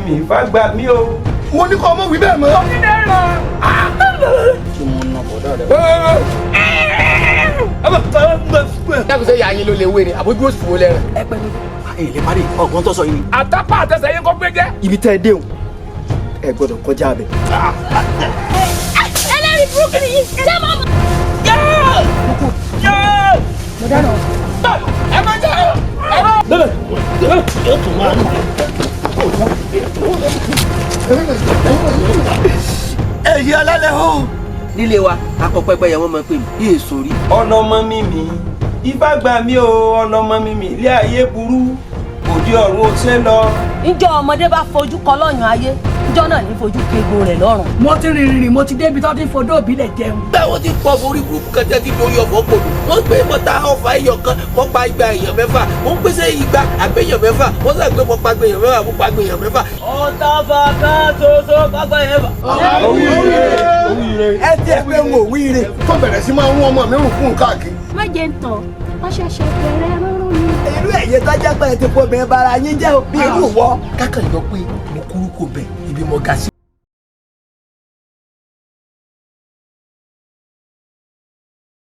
mi ìfá gbà mí o. mo ní kọ́ ọmọ wí bẹ́ẹ̀ mọ́. kí mo ná bọ̀dá rẹ. dákun sẹ́ yà yín ló lè wé ni àbójú òsì wo lẹ́rìn. ẹ pẹ́ mi. èyí lè parí ọgbọ́n tó sọ yìí ni. àtàpà àtẹsẹ̀ yín kò gbé jẹ́. ibi tẹ́ ẹ déhùn ẹ gbọ́dọ̀ kọjá bẹ̀. ẹlẹ́rìí burúkú ni ṣé máa mọ̀. mo dáná. ẹ má jẹ́ ẹ má. yóò tún máa ń bọ̀. èyí alálẹ̀ o. nílé wa akọ pẹpẹ yẹn wọn máa ń pè mí bí èso rí. ọ̀nà ọmọ mímì ìfá gbà mí o ọ̀nà ọmọ mímì ilé ayé burú òde ọ̀run ó ṣe lọ. ǹjọ́ ọmọdé bá fojú kọ lọ́yàn ayé ǹjọ́ náà ní fojú kégo rẹ̀ lọ́rùn. mo ti rìnrìn mo ti débi tó ti fodó òbílẹ̀ jẹun. báwo ti pọ̀ borí burúkú kan tẹ́tí lórí ọ̀fọ̀ kòlù wọ́n gbé mọ́ta ọ̀fà ẹ̀yọ̀ kan wọ́n pa igba èèyàn mẹ́fà wọ́n pèsè igba àgbẹ̀yàn mẹ́fà wọ́n sàn pé wọ́n pa gbẹ̀yàn mẹ́fà wọ́n pa gbẹ̀yàn mẹ́fà. ọ̀tá bàbá ṣoṣo kápẹ́ yẹn fà. ẹ tiẹ̀ pé n ò wíire. tó bẹ̀rẹ̀ sí máa ń wọ́n ọmọ mi rùn fún káàkiri. má jẹ́ ń tàn wọ́n ṣẹ̀ṣẹ̀ bẹ̀rẹ̀ rúrú ni. irú ẹ̀yẹ tó jẹ́ pé ẹ ti fọ bẹ̀rẹ̀ bara yín jẹ́ bí irú wọ́. kákan yọ pé mo kúrú kò bẹ̀ ibi mo ga sí.